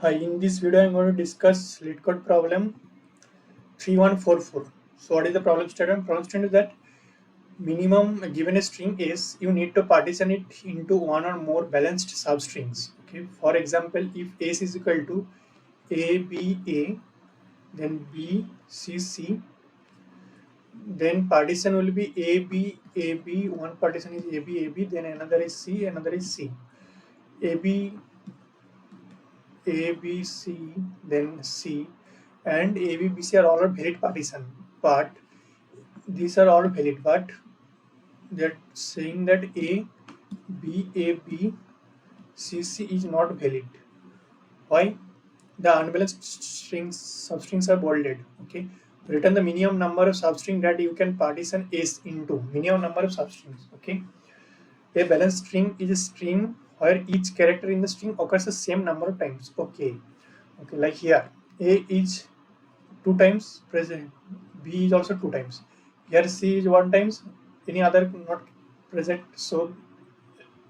Hi, in this video I'm going to discuss LeetCode problem 3144. So what is the problem statement? Problem statement is that minimum given a string is you need to partition it into one or more balanced substrings. Okay. For example, if S is equal to A B A, then B C C, then partition will be A B A B. One partition is A B A B, then another is C, another is C. A B A B C, then C, and A B B C are all valid partition, but these are all valid, but they're saying that A B A B C C is not valid. Why? The unbalanced strings substrings are bolded. Okay, return the minimum number of substring that you can partition S into. Minimum number of substrings. Okay, a balanced string is a string where each character in the string occurs the same number of times. Okay, like here, A is 2 times present, B is also 2 times. Here C is 1 times, any other not present, so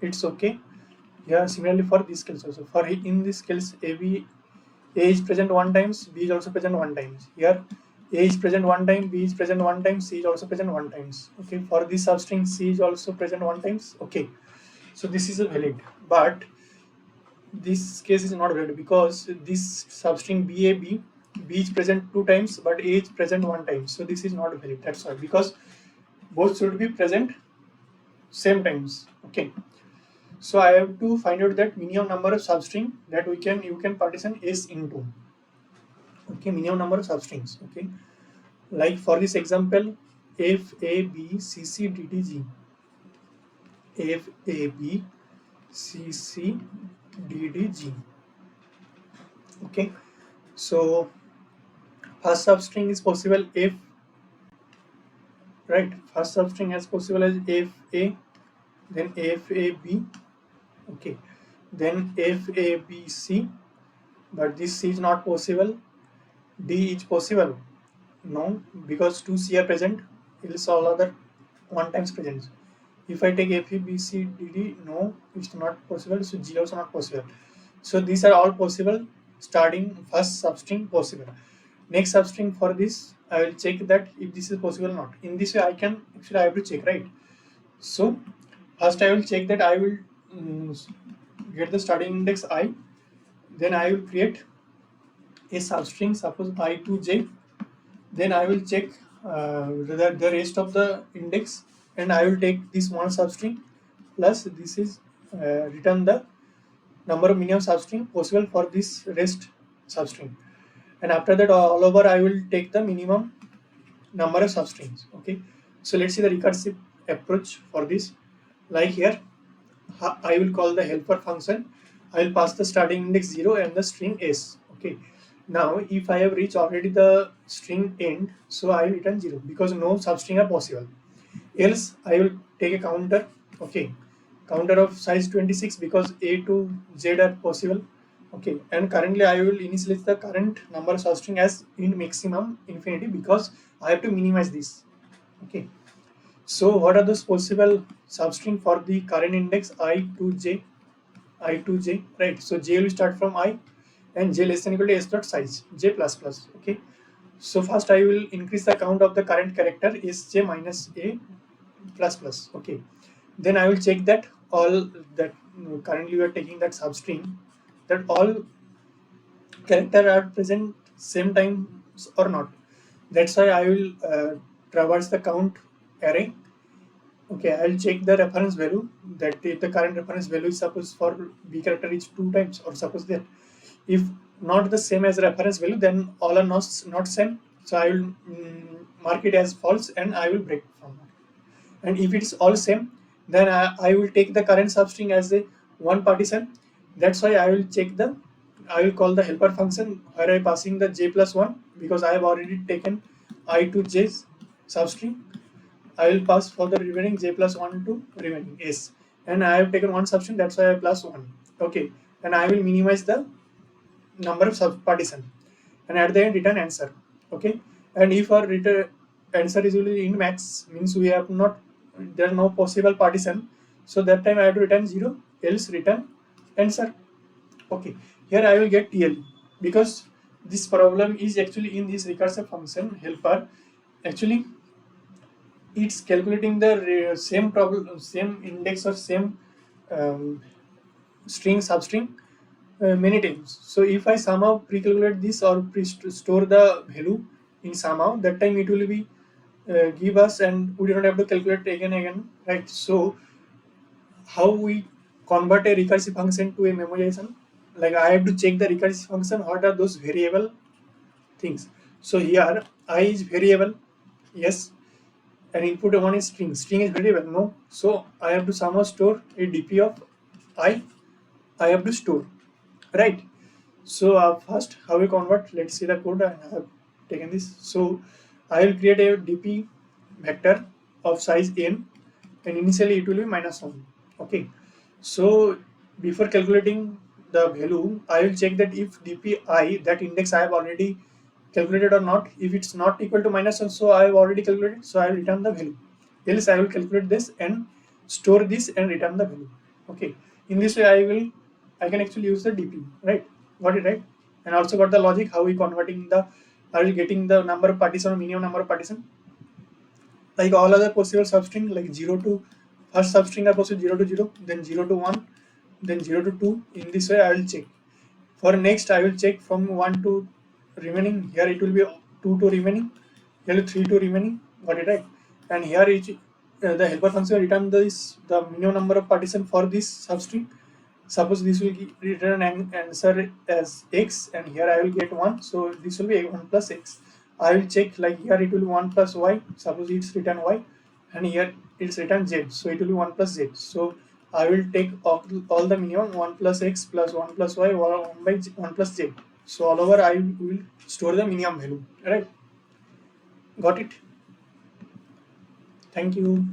it's okay. Here similarly for this case also. For in this case, A is present 1 times, B is also present 1 times. Here A is present 1 time, B is present 1 time, C is also present 1 times. Okay, for this substring C is also present 1 times. Okay, so this is a valid, but this case is not valid because this substring B is present 2 times, but A is present 1 time. So this is not valid. That's why, because both should be present same times. Okay. So I have to find out that minimum number of substring that you can partition S into. Okay, minimum number of substrings. Okay. Like for this example, F A B C C D D G. F A B C C D D G. Okay. So first substring is possible if, right, first substring as possible as FA, then FAB, okay, then FABC, but this C is not possible. D is possible, no, because 2 C are present, else all other 1 times present. If I take FABCDD, no, it's not possible, so G also not possible. So these are all possible, starting first substring possible. Next substring for this, I will check that if this is possible or not. In this way, I have to check, right? So first I will check that I will get the starting index I, then I will create a substring, suppose I to j, then I will check the rest of the index, and I will take this one substring plus this is return the number of minimum substring possible for this rest substring, and after that all over I will take the minimum number of substrings. Okay, so let's see the recursive approach for this. Like here, I will call the helper function. I will pass the starting index 0 and the string s. Okay, now if I have reached already the string end, so I will return 0 because no substring are possible. Else I will take a counter. Okay, counter of size 26 because A to Z are possible. Okay, and currently I will initialize the current number of substring as int maximum infinity because I have to minimize this. Okay, so what are those possible substring for the current index I to j, right? So j will start from I, and j less than equal to s dot size j plus plus. Okay, so first I will increase the count of the current character is j minus a plus plus. Okay, then I will check that all that currently we are taking that substring, that all character are present same time or not. That's why I will traverse the count array. Okay, I'll check the reference value, that if the current reference value is suppose for B character is 2 times, or suppose that if not the same as reference value, then all are not same. So I will mark it as false and I will break from that. And if it is all same, then I will take the current substring as a one partition. That's why I will call the helper function where I passing the j plus 1 because I have already taken I to j substring. I will pass for the remaining j plus 1 to remaining s, and I have taken one substring, that's why I plus 1. Okay, and I will minimize the number of sub partition, and at the end return answer. Okay, and if our return answer is usually in max, means we have not, there are no possible partition, so that time I have to return 0, else return answer. Okay, here I will get TLE because this problem is actually in this recursive function helper. Actually, it's calculating the same problem, same index or same um, string substring many times. So if I somehow pre-calculate this or store the value in somehow, that time it will be give us and we do not have to calculate again, right? So how we convert a recursive function to a memoization? Like I have to check the recursive function, what are those variable things. So here I is variable, yes, and input one is string. String is variable, no. So I have to somehow store a dp of I have to store, right? So first, how we convert? Let's see the code. I have taken this. So I will create a dp vector of size n, and initially it will be -1. Okay. So before calculating the value, I will check that if dpi, that index I have already calculated or not. If it's not equal to -1, so I have already calculated. So I will return the value. Else I will calculate this and store this and return the value. Okay. In this way, I can actually use the dp, right? Got it, right? And also got the logic how we converting the, are we getting the number of partition or minimum number of partition, like all other possible substring, like 0 to first substring are possible 0 to 0, then 0 to 1, then 0 to 2. In this way I will check. For next I will check from 1 to remaining. Here it will be 2 to remaining, here 3 to remaining. Got it, right? And here is the helper function will return this the minimum number of partition for this substring. Suppose this will return an answer as x, and here I will get 1, so this will be 1 plus x. I will check, like here it will be 1 plus y, suppose it's written y, and here it's written z, so it will be 1 plus z. So I will take all the minimum 1 plus x plus 1 plus y or 1 by 1 plus z. So all over I will store the minimum value, right? Got it? Thank you.